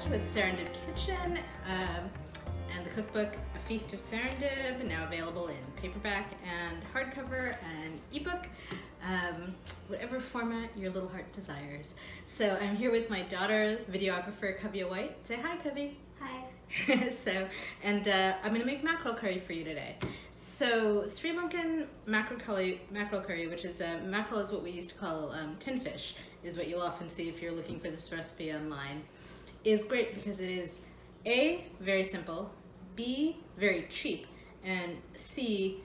Mohanraj with Serendib Kitchen and the cookbook A Feast of Serendib, now available in paperback and hardcover and ebook, whatever format your little heart desires. So I'm here with my daughter, videographer Kavya Whyte. Say hi, Kavya. Hi. I'm gonna make mackerel curry for you today. So Sri Lankan mackerel curry, which is mackerel is what we used to call tin fish, is what you'll often see if you're looking for this recipe online, is great because it is A, very simple, B, very cheap, and C,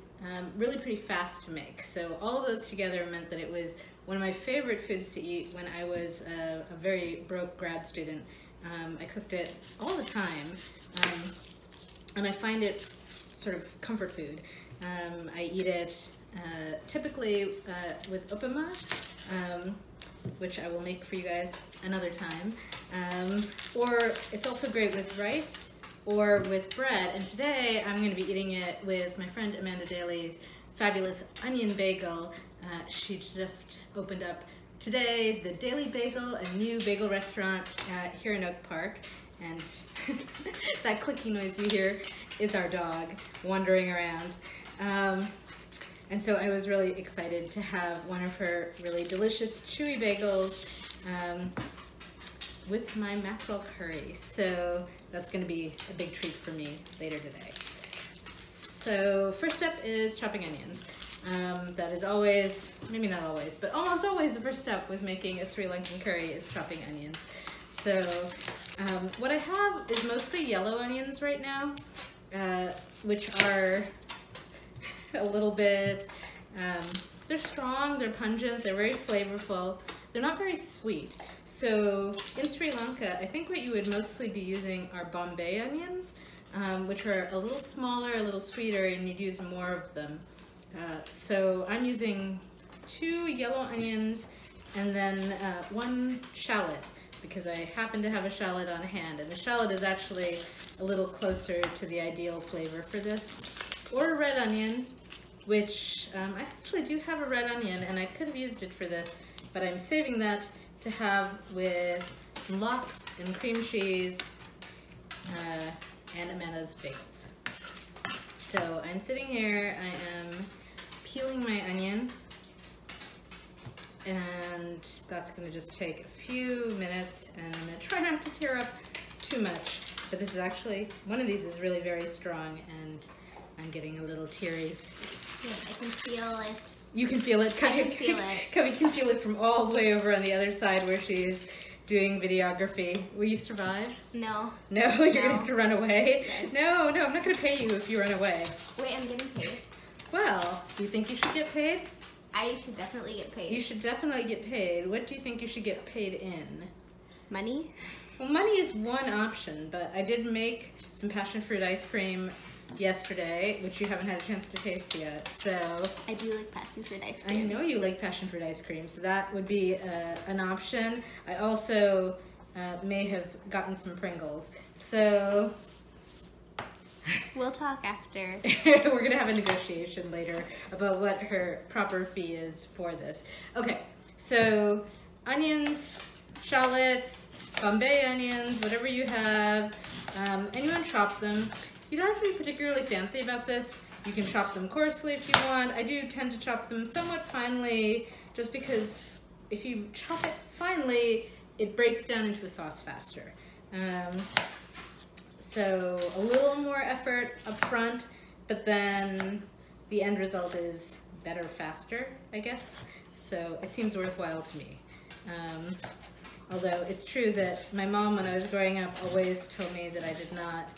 really pretty fast to make. So all of those together meant that it was one of my favorite foods to eat when I was a very broke grad student. I cooked it all the time, and I find it sort of comfort food. I eat it typically with uppuma, which I will make for you guys another time, or it's also great with rice or with bread, and today I'm going to be eating it with my friend Amanda Daly's fabulous onion bagel. She just opened up today the Daily Bagel, a new bagel restaurant here in Oak Park, and that clicking noise you hear is our dog wandering around. And so I was really excited to have one of her really delicious chewy bagels with my mackerel curry. So that's going to be a big treat for me later today. So first step is chopping onions. That is always, maybe not always, but almost always the first step with making a Sri Lankan curry is chopping onions. So what I have is mostly yellow onions right now, which are a little bit, they're strong, they're pungent, they're very flavorful, they're not very sweet. So in Sri Lanka, I think what you would mostly be using are Bombay onions, which are a little smaller, a little sweeter, and you'd use more of them. So I'm using 2 yellow onions and then 1 shallot, because I happen to have a shallot on hand, and the shallot is actually a little closer to the ideal flavor for this. Or a red onion, which I actually do have a red onion, and I could have used it for this, but I'm saving that to have with some lox and cream cheese and Amanda's bagels. So I'm sitting here, I am peeling my onion, and that's gonna just take a few minutes, and I'm gonna try not to tear up too much, but this is actually, one of these is really very strong, and I'm getting a little teary. Yeah, I can feel it. You can feel it? I can feel it. Kavya can feel it from all the way over on the other side where she's doing videography. Will you survive? No. No? You're gonna have to run away? No, I'm not gonna pay you if you run away. Wait, I'm getting paid. Well, do you think you should get paid? I should definitely get paid. You should definitely get paid. What do you think you should get paid in? Money? Well, money is one option, but I did make some passion fruit ice cream yesterday, which you haven't had a chance to taste yet, so... I do like passion fruit ice cream. I know you like passion fruit ice cream, so that would be an option. I also may have gotten some Pringles, so... We'll talk after. We're gonna have a negotiation later about what her proper fee is for this. Okay, so onions, shallots, Bombay onions, whatever you have, and you want to chop them. You don't have to be particularly fancy about this. You can chop them coarsely if you want. I do tend to chop them somewhat finely, just because if you chop it finely, it breaks down into a sauce faster. So a little more effort up front, but then the end result is better faster, I guess. So it seems worthwhile to me. Although it's true that my mom, when I was growing up, always told me that I did not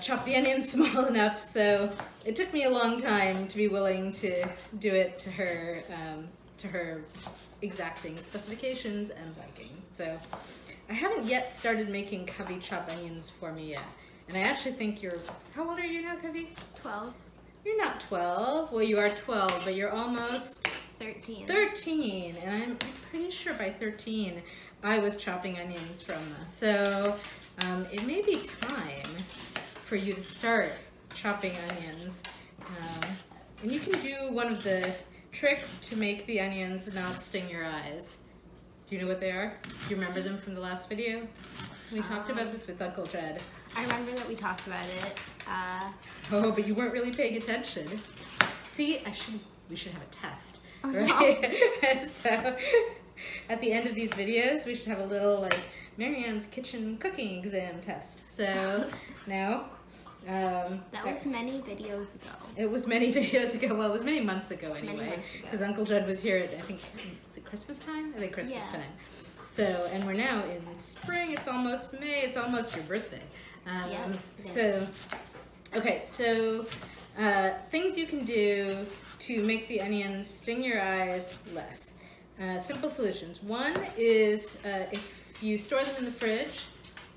chop the onions small enough, so it took me a long time to be willing to do it to her exacting specifications and liking. So I haven't yet started making Kavya chop onions for me yet, and I actually think you're, how old are you now, Kavya? 12. You're not 12. Well, you are 12, but you're almost 13. 13, and I'm pretty sure by 13 I was chopping onions from us. So it may be time for you to start chopping onions. And you can do one of the tricks to make the onions not sting your eyes. Do you know what they are? Do you remember them from the last video? We talked about this with Uncle Jed. I remember that we talked about it. Oh, but you weren't really paying attention. See, we should have a test, Oh, right? No. So, at the end of these videos, we should have a little like Marianne's kitchen cooking exam test. So, now. That was many videos ago. It was many videos ago. Well, it was many months ago anyway. Because Uncle Judd was here at, I think, is it Christmas time? I think Christmas time. So, and we're now in spring. It's almost May. It's almost your birthday. So, okay, so things you can do to make the onions sting your eyes less. Simple solutions. One is if you store them in the fridge,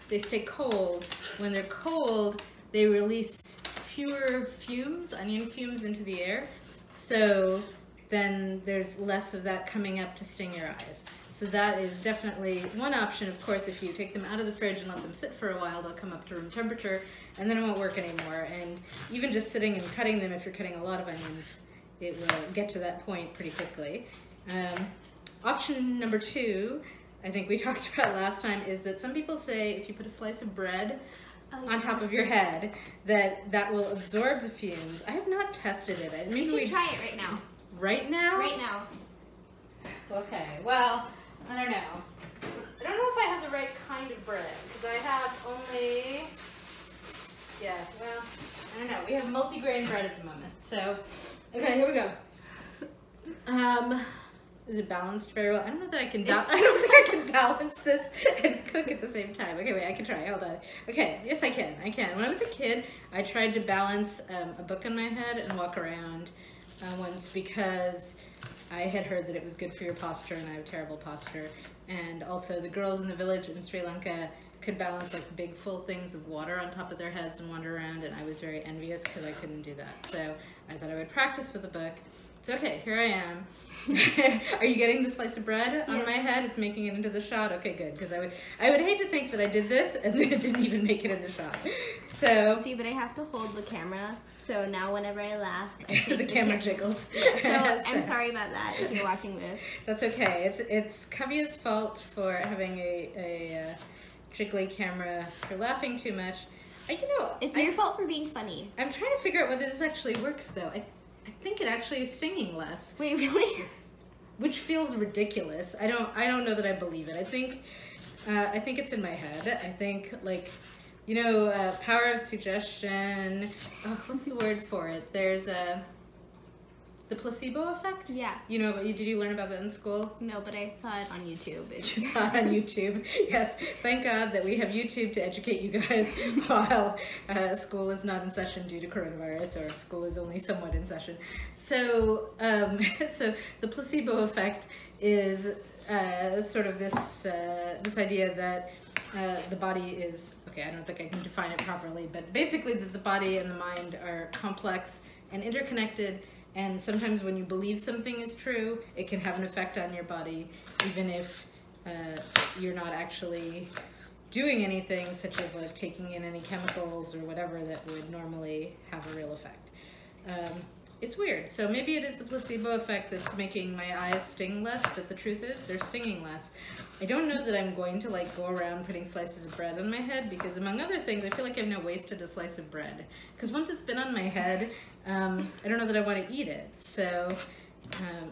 they stay cold. When they're cold, they release fewer fumes, onion fumes, into the air. So then there's less of that coming up to sting your eyes. So that is definitely one option. Of course, if you take them out of the fridge and let them sit for a while, they'll come up to room temperature, and then it won't work anymore. And even just sitting and cutting them, if you're cutting a lot of onions, it will get to that point pretty quickly. Option number 2, I think we talked about last time, is that some people say if you put a slice of bread on top of your head, that will absorb the fumes. I have not tested it. Maybe we should try it right now. Right now? Right now. Okay, well, I don't know. I don't know if I have the right kind of bread, because I have only, yeah, well, I don't know. We have multi-grain bread at the moment. So, okay, here we go. Is it balanced very well? I don't know that I can. I don't think I can balance this and cook at the same time. Okay, wait. I can try. Hold on. Okay. Yes, I can. I can. When I was a kid, I tried to balance a book on my head and walk around once because I had heard that it was good for your posture, and I have terrible posture. And also, the girls in the village in Sri Lanka could balance like big full things of water on top of their heads and wander around, and I was very envious because I couldn't do that. So I thought I would practice with a book. So okay, here I am. Are you getting the slice of bread on my head? It's making it into the shot? Okay, good, because I would hate to think that I did this and then it didn't even make it in the shot. So see, but I have to hold the camera, so now whenever I laugh, the camera jiggles. Yeah, so I'm sorry about that if you're watching this. That's okay. It's Kavya's fault for having a jiggly camera, for laughing too much. It's your fault for being funny. I'm trying to figure out whether this actually works though. I think it actually is stinging less. Wait, really? Which feels ridiculous. I don't know that I believe it. I think it's in my head. I think, like, you know, power of suggestion. Oh, what's the word for it? There's the placebo effect? Yeah. You know, did you learn about that in school? No, but I saw it on YouTube. You saw it on YouTube. Yes. Thank God that we have YouTube to educate you guys while school is not in session due to coronavirus, or school is only somewhat in session. So, so the placebo effect is sort of this idea that the body is, okay, I don't think I can define it properly, but basically that the body and the mind are complex and interconnected. And sometimes when you believe something is true, it can have an effect on your body, even if you're not actually doing anything, such as like taking in any chemicals or whatever that would normally have a real effect. It's weird. So maybe it is the placebo effect that's making my eyes sting less, but the truth is they're stinging less. I don't know that I'm going to like go around putting slices of bread on my head, because among other things, I feel like I've now wasted a slice of bread. Because once it's been on my head, I don't know that I want to eat it. So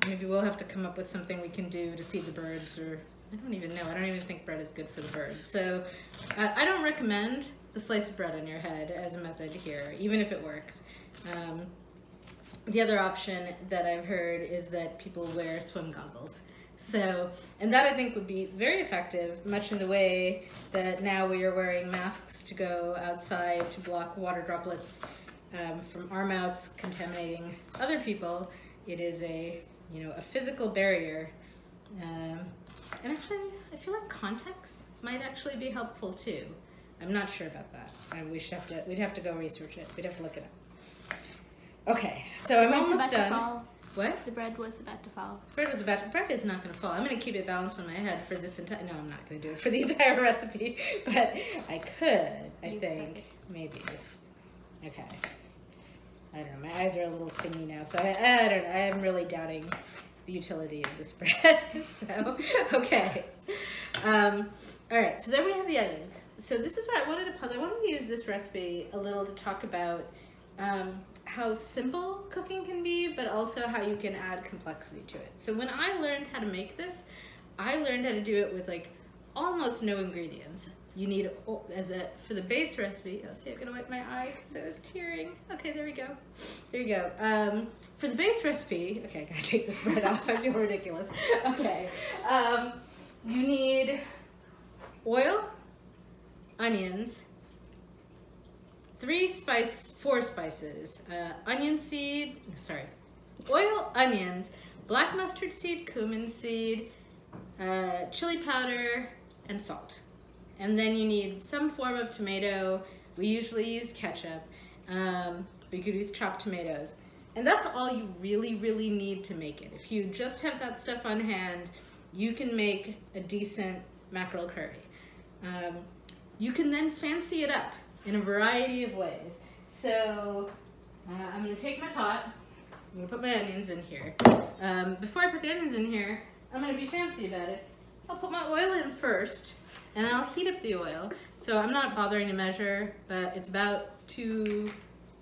maybe we'll have to come up with something we can do to feed the birds, or I don't even know. I don't even think bread is good for the birds. So I don't recommend the slice of bread on your head as a method here, even if it works. The other option that I've heard is that people wear swim goggles. So, and that I think would be very effective, much in the way that now we are wearing masks to go outside to block water droplets from our mouths contaminating other people. It is a physical barrier. And actually, I feel like contacts might actually be helpful too. I'm not sure about that. We'd have to go research it. We'd have to look it up. Okay, so I'm almost done. What? The bread was about to fall. Bread is not going to fall. I'm going to keep it balanced on my head for this entire. No, I'm not going to do it for the entire recipe, but I could. I think maybe. Okay. I don't know. My eyes are a little stingy now, so I don't know. I am really doubting the utility of this bread. So, okay. All right, so there we have the onions. So this is what I wanted to pause. I wanted to use this recipe a little to talk about how simple cooking can be, but also how you can add complexity to it. So when I learned how to make this, I learned how to do it with like almost no ingredients. You need, for the base recipe, oh, see, I'm gonna wipe my eye because I was tearing. Okay, there we go. There you go. For the base recipe, okay, I gotta take this bread off, I feel ridiculous. Okay, you need oil, onions, 4 spices, oil, onions, black mustard seed, cumin seed, chili powder, and salt. And then you need some form of tomato. We usually use ketchup. We could use chopped tomatoes. And that's all you really, really need to make it. If you just have that stuff on hand, you can make a decent mackerel curry. You can then fancy it up in a variety of ways. So I'm gonna take my pot, I'm gonna put my onions in here. Before I put the onions in here, I'm gonna be fancy about it. I'll put my oil in first, and I'll heat up the oil. So I'm not bothering to measure, but it's about 2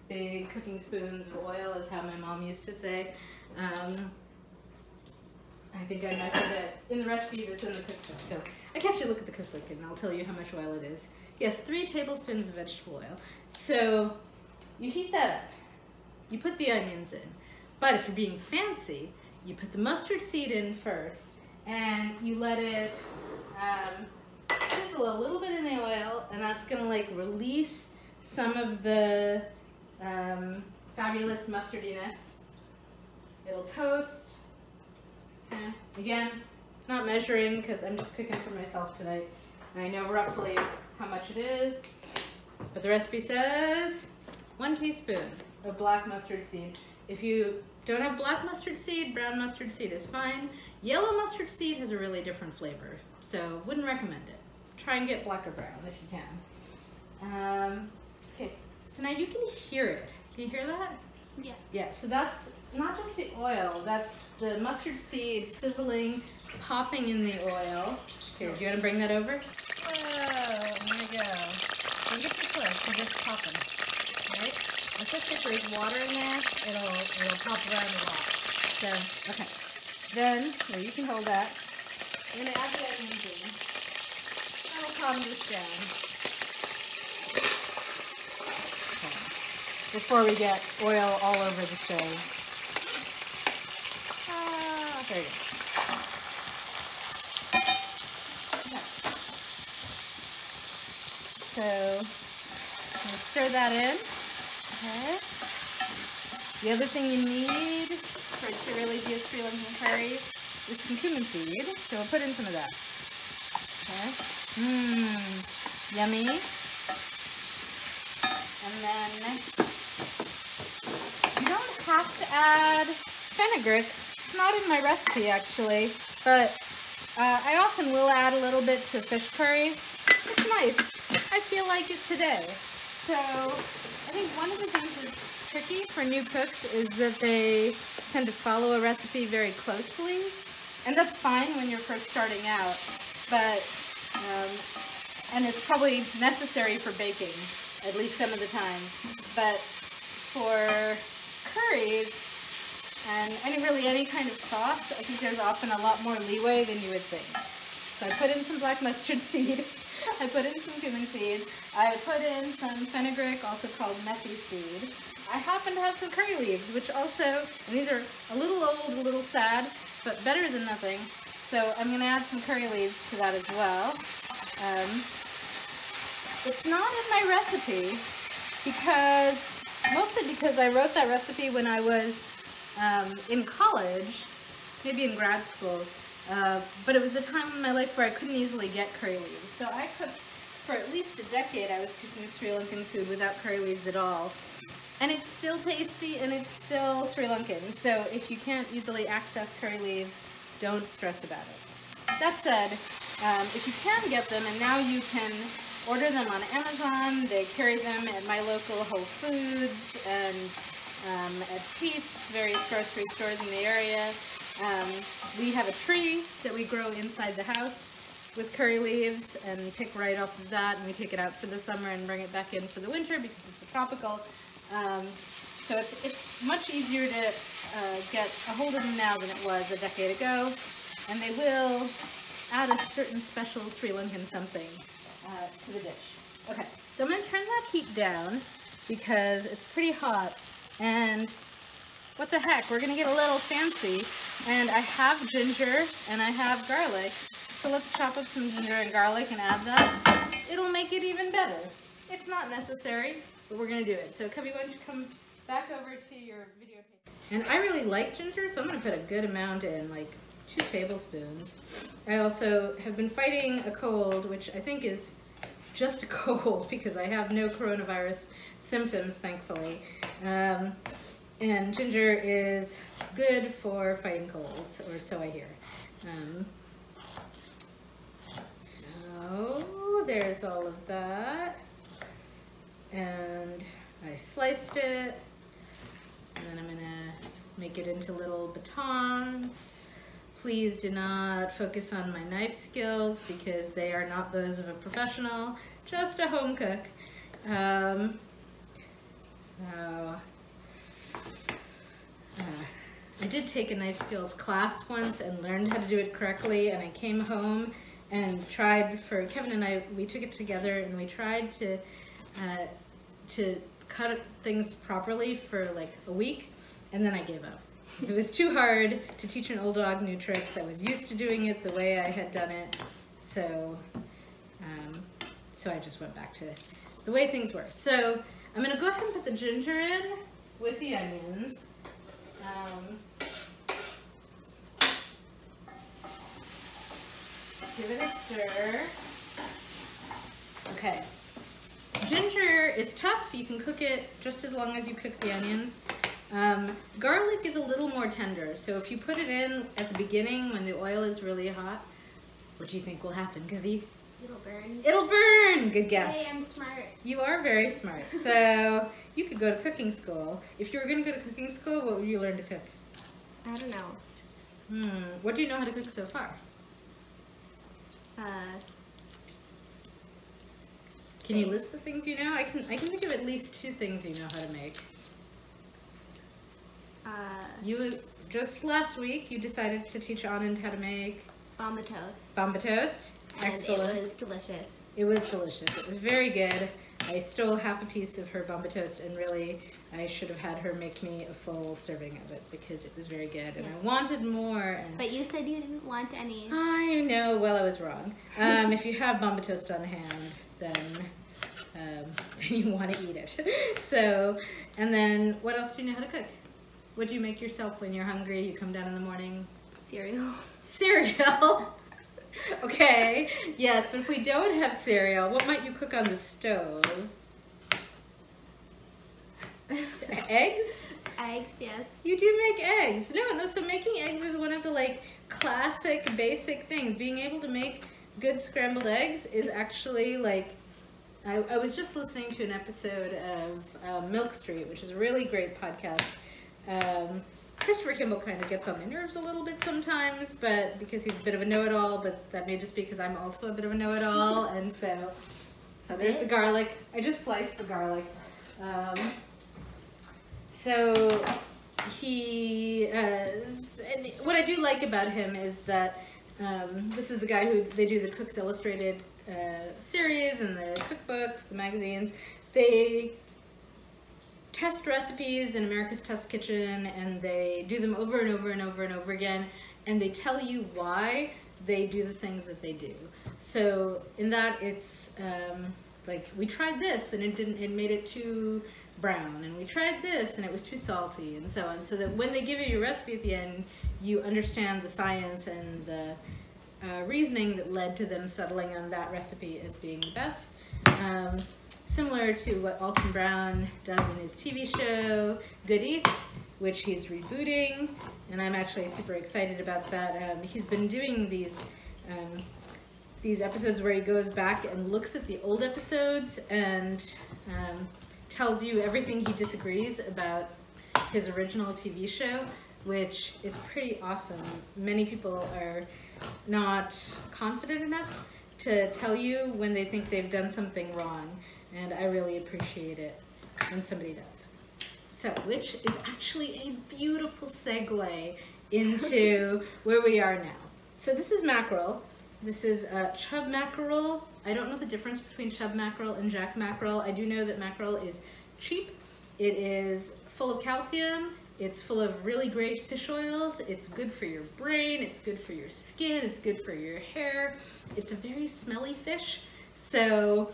big cooking spoons of oil is how my mom used to say. I think I measured it in the recipe that's in the cookbook. So I can actually look at the cookbook and I'll tell you how much oil it is. Yes, 3 tablespoons of vegetable oil. So you heat that up. You put the onions in. But if you're being fancy, you put the mustard seed in first and you let it sizzle a little bit in the oil, and that's gonna like release some of the fabulous mustardiness. It'll toast. Again, not measuring because I'm just cooking for myself tonight. And I know roughly how much it is, but the recipe says 1 teaspoon of black mustard seed. If you don't have black mustard seed, brown mustard seed is fine. Yellow mustard seed has a really different flavor, so wouldn't recommend it. Try and get black or brown if you can. Okay, so now you can hear it. Can you hear that? Yeah. Yeah, so that's not just the oil, that's the mustard seed sizzling, popping in the oil. Here, do you want to bring that over? Oh, there we go. Don't get too close, you're just popping, right? Especially if there's water in there, it'll pop around a lot. So, okay. Then, here, you can hold that. I'm going to add the onions in. That'll calm this down. Okay. Before we get oil all over the stove. There you go. Okay. So, I'm going to stir that in. Okay. The other thing you need for it to really be a Sri Lankan curry is some cumin seed. So we'll put in some of that. Okay. Yummy. And then you don't have to add fenugreek. It's not in my recipe actually, but I often will add a little bit to a fish curry. It's nice. I feel like it today. So I think one of the things that's tricky for new cooks is that they tend to follow a recipe very closely, and that's fine when you're first starting out, but and it's probably necessary for baking at least some of the time, but for curries and any kind of sauce, I think there's often a lot more leeway than you would think. So I put in some black mustard seed, I put in some cumin seed, I put in some fenugreek, also called methi seed. I happen to have some curry leaves, which also, and these are a little old, a little sad, but better than nothing. So I'm going to add some curry leaves to that as well. It's not in my recipe mostly because I wrote that recipe when I was in college, maybe in grad school, but it was a time in my life where I couldn't easily get curry leaves. So I cooked for at least a decade. I was cooking Sri Lankan food without curry leaves at all. And it's still tasty and it's still Sri Lankan. So if you can't easily access curry leaves, don't stress about it. That said, if you can get them, and now you can order them on Amazon, they carry them at my local Whole Foods and at Pete's, various grocery stores in the area. We have a tree that we grow inside the house with curry leaves and pick right off of that, and we take it out for the summer and bring it back in for the winter because it's a tropical. So it's much easier to get a hold of them now than it was a decade ago, and they will add a certain special Sri Lankan something to the dish. Okay, so I'm going to turn that heat down because it's pretty hot, and what the heck, we're going to get a little fancy, and I have ginger and I have garlic, so let's chop up some ginger and garlic and add that. It'll make it even better. It's not necessary, but we're going to do it. So Kavya, why don't you come back over to your videotape. And I really like ginger, so I'm going to put a good amount in, like 2 tablespoons. I also have been fighting a cold, which I think is just a cold because I have no coronavirus symptoms, thankfully. And ginger is good for fighting colds, or so I hear. So there's all of that. And I sliced it. And then I'm gonna make it into little batons. Please do not focus on my knife skills because they are not those of a professional, just a home cook. I did take a knife skills class once and learned how to do it correctly, and I came home and tried for Kevin and I, we took it together and we tried to cut things properly for like a week, and then I gave up. It was too hard to teach an old dog new tricks. I was used to doing it the way I had done it, so I just went back to the way things were. So I'm going to go ahead and put the ginger in with the onions. Give it a stir. Okay. Ginger is tough. You can cook it just as long as you cook the onions. Garlic is a little more tender, so if you put it in at the beginning when the oil is really hot, what do you think will happen, Kavya? It'll burn. It'll burn! Good guess. Hey, I'm smart. You are very smart. So you could go to cooking school. If you were going to go to cooking school, what would you learn to cook? I don't know. What do you know how to cook so far? Can you list the things you know? I can think of at least 2 things you know how to make. You just last week you decided to teach Anand how to make Bamba toast. Bamba toast. Excellent. And it was delicious. It was delicious. It was very good. I stole half a piece of her Bamba toast, and really I should have had her make me a full serving of it because it was very good, and yes. I wanted more. And but you said you didn't want any. I know. Well, I was wrong. If you have Bamba toast on hand, then you want to eat it. So, and then what else do you know how to cook? What do you make yourself when you're hungry? You come down in the morning? Cereal. Cereal? Okay, yes, but if we don't have cereal, what might you cook on the stove? Eggs? Eggs, yes. You do make eggs. No, so making eggs is one of the like classic basic things. Being able to make good scrambled eggs is actually like, I was just listening to an episode of Milk Street, which is a really great podcast. Christopher Kimball kind of gets on my nerves a little bit sometimes, but because he's a bit of a know-it-all, but that may just be because I'm also a bit of a know-it-all, and so there's the garlic. I just sliced the garlic. So he, and what I do like about him is that this is the guy who, they do the Cooks Illustrated series and the cookbooks, the magazines. They test recipes in America's Test Kitchen, and they do them over and over and over and over again, and they tell you why they do the things that they do. So in that, it's like, we tried this and it made it too brown, and we tried this and it was too salty, and so on, so that when they give you your recipe at the end, you understand the science and the reasoning that led to them settling on that recipe as being the best. Similar to what Alton Brown does in his TV show, Good Eats, which he's rebooting, and I'm actually super excited about that. He's been doing these episodes where he goes back and looks at the old episodes and tells you everything he disagrees about his original TV show, which is pretty awesome. Many people are not confident enough to tell you when they think they've done something wrong, and I really appreciate it when somebody does. So, which is actually a beautiful segue into where we are now. So this is mackerel. This is chub mackerel. I don't know the difference between chub mackerel and jack mackerel. I do know that mackerel is cheap. It is full of calcium. It's full of really great fish oils. It's good for your brain. It's good for your skin. It's good for your hair. It's a very smelly fish. So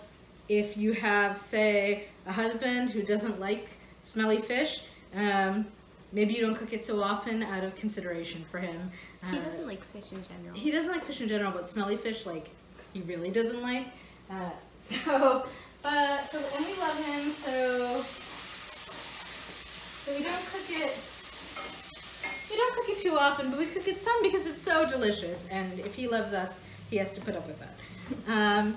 if you have, say, a husband who doesn't like smelly fish, maybe you don't cook it so often out of consideration for him. He doesn't like fish in general. He doesn't like fish in general, but smelly fish, like, he really doesn't like. And we love him, so we don't cook it. We don't cook it too often, but we cook it some because it's so delicious. And if he loves us, he has to put up with that.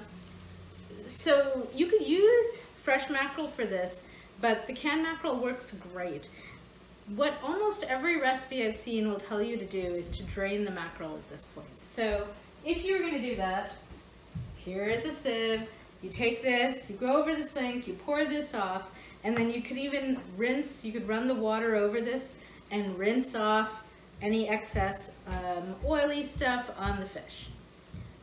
So you could use fresh mackerel for this, but the canned mackerel works great. What almost every recipe I've seen will tell you to do is to drain the mackerel at this point. So if you're going to do that, here is a sieve. You take this, you go over the sink, you pour this off, and then you could even rinse, you could run the water over this and rinse off any excess oily stuff on the fish.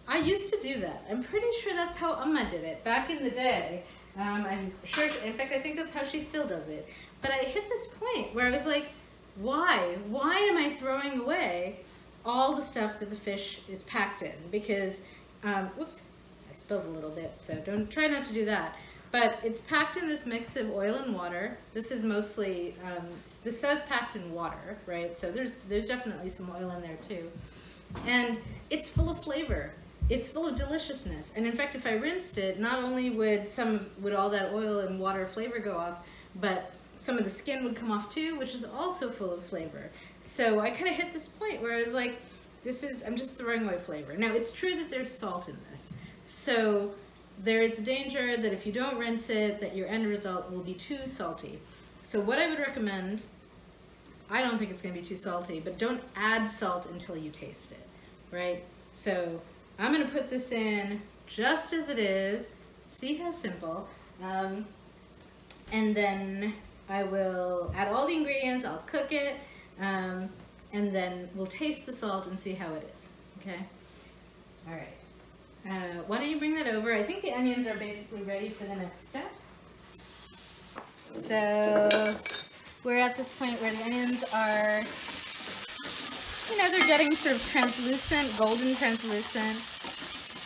I used to do that. I'm pretty sure that's how Amma did it back in the day. I'm sure, in fact, I think that's how she still does it. But I hit this point where I was like, why? Why am I throwing away all the stuff that the fish is packed in? Because, whoops, I spilled a little bit, so try not to do that. But it's packed in this mix of oil and water. This is mostly, this says packed in water, right? So there's definitely some oil in there too. And it's full of flavor. It's full of deliciousness. And in fact, if I rinsed it, not only would all that oil and water flavor go off, but some of the skin would come off too, which is also full of flavor. So I kind of hit this point where I was like, I'm just throwing away flavor. Now, it's true that there's salt in this. So there is danger that if you don't rinse it, that your end result will be too salty. So what I would recommend, I don't think it's going to be too salty, but don't add salt until you taste it, right? So I'm going to put this in just as it is. See how simple. And then I will add all the ingredients, I'll cook it, and then we'll taste the salt and see how it is, okay? All right. Why don't you bring that over? I think the onions are basically ready for the next step. So we're at this point where the onions are, you know, they're getting sort of translucent, golden translucent.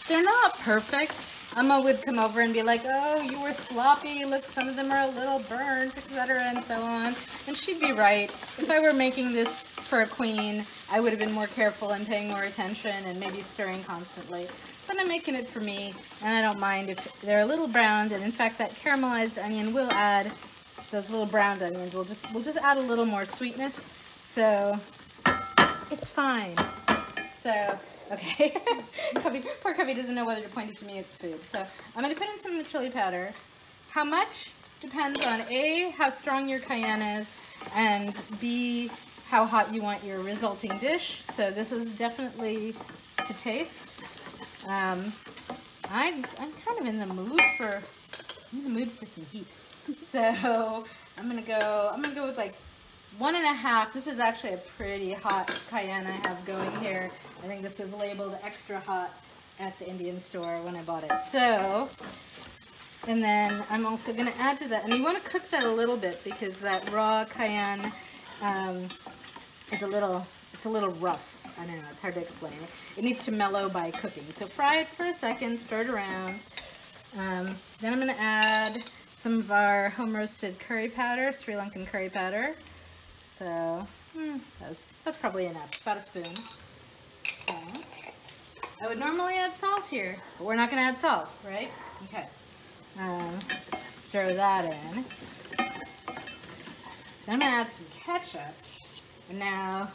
They're not perfect. Amma would come over and be like, oh, you were sloppy, look, some of them are a little burnt, etc., and so on. And she'd be right. If I were making this for a queen, I would have been more careful and paying more attention and maybe stirring constantly. But I'm making it for me, and I don't mind if they're a little browned, and in fact that caramelized onion will add, those little browned onions, we'll just add a little more sweetness, so it's fine. So, okay, poor Kavya doesn't know whether to point it to me at the food. So I'm going to put in some chili powder. How much depends on A, how strong your cayenne is, and B, how hot you want your resulting dish. So this is definitely to taste. I'm kind of in the mood for some heat. So I'm gonna go with like 1.5. This is actually a pretty hot cayenne I have going here. I think this was labeled extra hot at the Indian store when I bought it. So, and then I'm also gonna add to that, and you want to cook that a little bit because that raw cayenne it's a little rough. I don't know, it's hard to explain. It needs to mellow by cooking. So fry it for a second, stir it around. Then I'm gonna add some of our home roasted curry powder, Sri Lankan curry powder. So that's probably enough, about a spoon. Okay. I would normally add salt here, but we're not gonna add salt, right? Okay. Stir that in. Then I'm gonna add some ketchup. And now,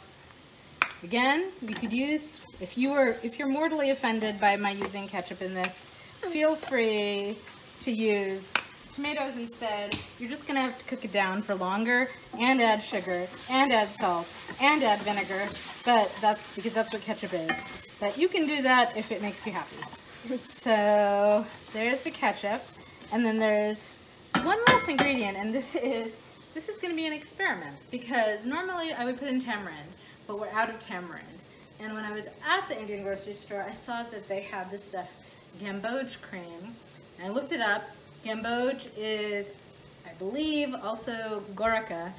again, you could use, if you're mortally offended by my using ketchup in this, feel free to use tomatoes instead. You're just gonna have to cook it down for longer and add sugar and add salt and add vinegar, but that's because that's what ketchup is. But you can do that if it makes you happy. So there's the ketchup, and then there's one last ingredient, and this is going to be an experiment, because normally I would put in tamarind, but we're out of tamarind. And when I was at the Indian grocery store, I saw that they had this stuff, gamboge cream. And I looked it up. Gamboge is, I believe, also gorica,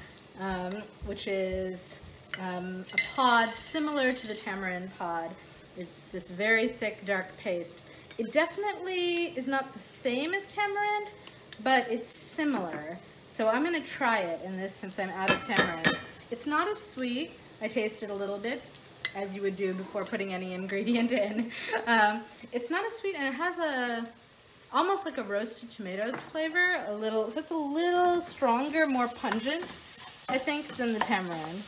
which is a pod similar to the tamarind pod. It's this very thick, dark paste. It definitely is not the same as tamarind, but it's similar. So I'm going to try it in this since I'm out of tamarind. It's not as sweet. I tasted a little bit, as you would do before putting any ingredient in. It's not as sweet, and it has almost like a roasted tomatoes flavor, so it's a little stronger, more pungent, I think, than the tamarind.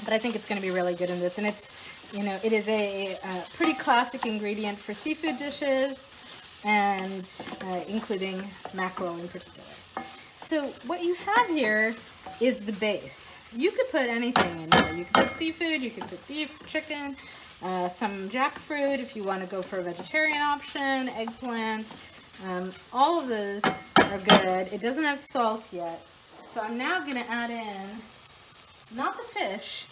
But I think it's going to be really good in this, and it is a pretty classic ingredient for seafood dishes, and including mackerel in particular. So what you have here is the base. You could put anything in here. You could put seafood, you could put beef, chicken, some jackfruit if you want to go for a vegetarian option, eggplant. All of those are good. It doesn't have salt yet. So I'm now going to add in, not the fish,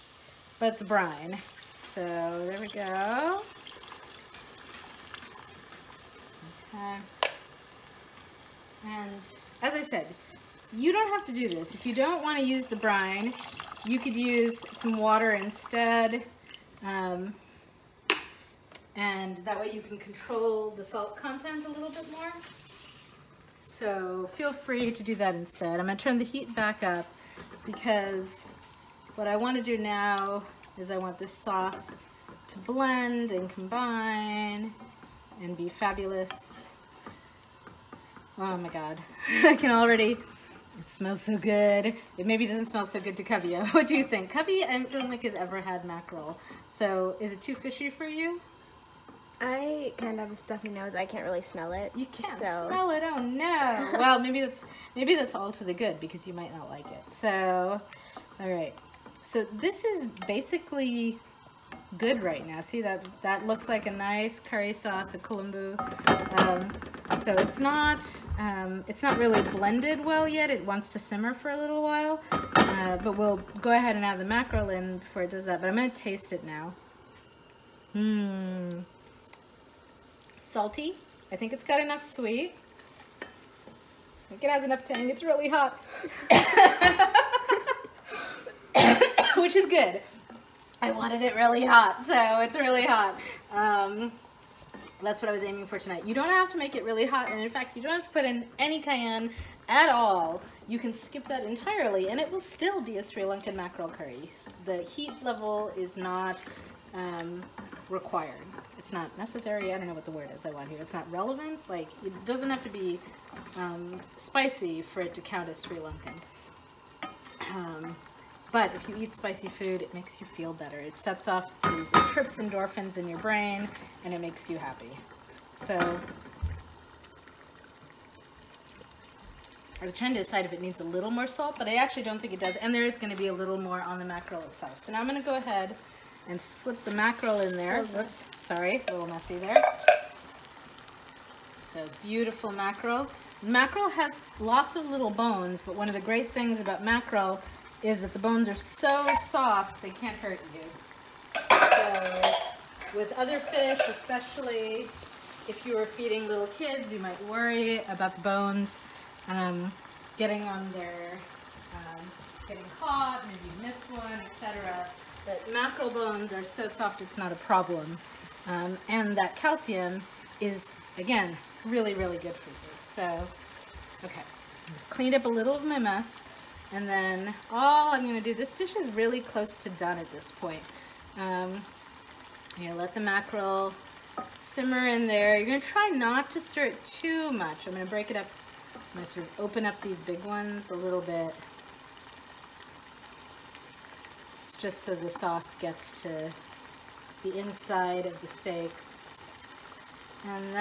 but the brine. So there we go. Okay. And as I said, you don't have to do this. If you don't want to use the brine, you could use some water instead. And that way you can control the salt content a little bit more. So feel free to do that instead. I'm going to turn the heat back up, because what I want to do now is I want this sauce to blend and combine and be fabulous. Oh my God, I can already, it smells so good. It maybe doesn't smell so good to Kavya. What do you think? Kavya, I don't think has ever had mackerel. So is it too fishy for you? I kind of have a stuffy nose. I can't really smell it. You can't smell it. Oh no. Well, maybe that's all to the good, because you might not like it. So, all right. So this is basically good right now. See that looks like a nice curry sauce, a kulumbu. So it's not really blended well yet. It wants to simmer for a little while. But we'll go ahead and add the mackerel in before it does that. But I'm going to taste it now. Salty. I think it's got enough sweet. I think it has enough tang. It's really hot. Which is good. I wanted it really hot, so it's really hot. That's what I was aiming for tonight. You don't have to make it really hot, and in fact, you don't have to put in any cayenne at all. You can skip that entirely, and it will still be a Sri Lankan mackerel curry. The heat level is not required. It's not necessary. I don't know what the word is I want here. It's not relevant. Like, it doesn't have to be spicy for it to count as Sri Lankan. But if you eat spicy food, it makes you feel better. It sets off these, it trips endorphins in your brain, and it makes you happy. So I was trying to decide if it needs a little more salt, but I actually don't think it does. And there is going to be a little more on the mackerel itself. So now I'm going to go ahead and slip the mackerel in there. Whoops, sorry, a little messy there. So beautiful mackerel. Mackerel has lots of little bones, but one of the great things about mackerel is that the bones are so soft they can't hurt you. So with other fish, especially if you were feeding little kids, you might worry about the bones getting on their, getting caught, maybe you miss one, etc. But mackerel bones are so soft it's not a problem. And that calcium is, again, really, really good for you. So, okay, cleaned up a little of my mess. And then all I'm going to do, this dish is really close to done at this point. You're going to let the mackerel simmer in there. You're going to try not to stir it too much. I'm going to break it up. I'm going to sort of open up these big ones a little bit. It's just so the sauce gets to the inside of the steaks. And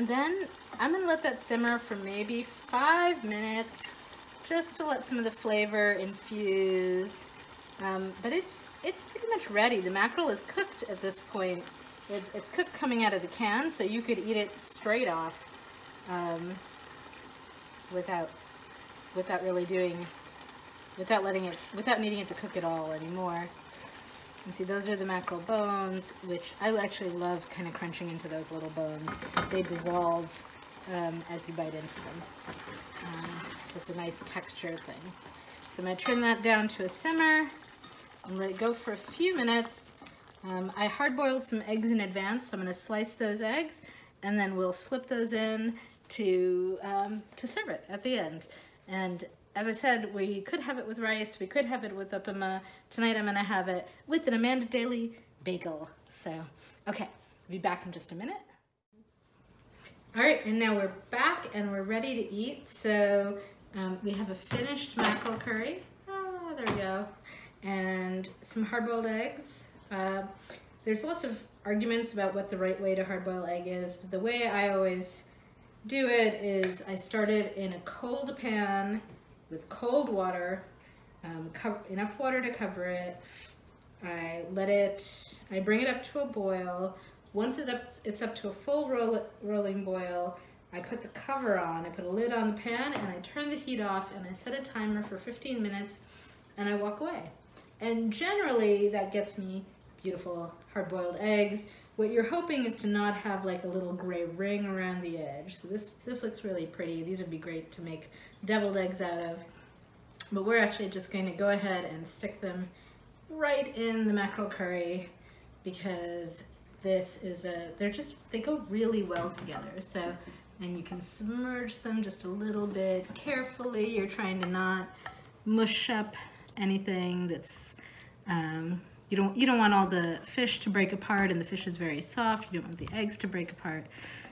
then I'm going to let that simmer for maybe 5 minutes, just to let some of the flavor infuse. But it's pretty much ready. The mackerel is cooked at this point. It's cooked coming out of the can, so you could eat it straight off without needing it to cook at all anymore. And see, those are the mackerel bones, which I actually love kind of crunching into those little bones. They dissolve as you bite into them. So it's a nice texture thing. So I'm going to turn that down to a simmer and let it go for a few minutes. I hard-boiled some eggs in advance, so I'm going to slice those eggs, and then we'll slip those in to serve it at the end. And as I said, we could have it with rice, we could have it with uppuma. Tonight I'm going to have it with an Amanda Daly bagel. So, okay, I'll be back in just a minute. All right, and now we're back and we're ready to eat. So we have a finished mackerel curry. Ah, there we go. And some hard-boiled eggs. There's lots of arguments about what the right way to hard-boil egg is. But the way I always do it is I start it in a cold pan with cold water, enough water to cover it. I bring it up to a boil. Once it's up to a full rolling boil, I put the cover on, I put a lid on the pan, and I turn the heat off, and I set a timer for 15 minutes, and I walk away. And generally, that gets me beautiful hard-boiled eggs. What you're hoping is to not have like a little gray ring around the edge. So this looks really pretty. These would be great to make deviled eggs out of. But we're actually just going to go ahead and stick them right in the mackerel curry because they go really well together. So, and you can submerge them just a little bit carefully. You're trying to not mush up anything that's, you don't want all the fish to break apart, and the fish is very soft. You don't want the eggs to break apart.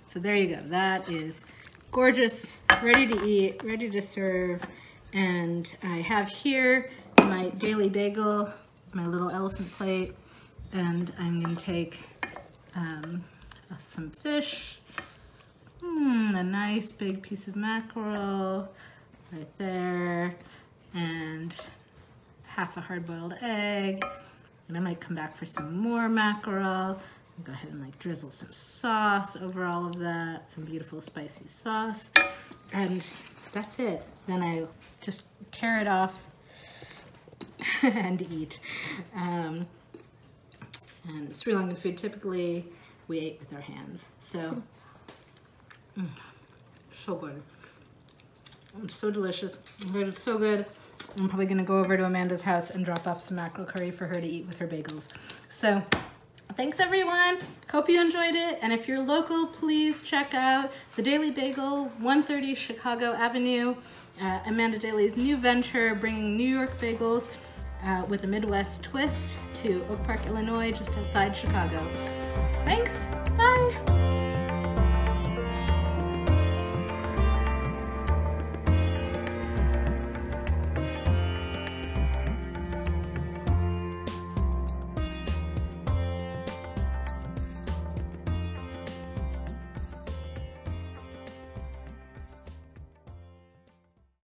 So there you go. That is gorgeous, ready to eat, ready to serve. And I have here my daily bagel, my little elephant plate, and I'm going to take some fish, a nice big piece of mackerel right there, and half a hard-boiled egg, and I might come back for some more mackerel. I'll go ahead and like drizzle some sauce over all of that, some beautiful spicy sauce, and that's it. Then I just tear it off and eat. And Sri Lankan food, typically we ate with our hands. So, so good. It's so delicious. It's so good. I'm probably gonna go over to Amanda's house and drop off some mackerel curry for her to eat with her bagels. So, thanks everyone. Hope you enjoyed it. And if you're local, please check out the Daily Bagel, 130 Chicago Avenue. Amanda Daly's new venture, bringing New York bagels with a Midwest twist to Oak Park, Illinois, just outside Chicago. Thanks, bye.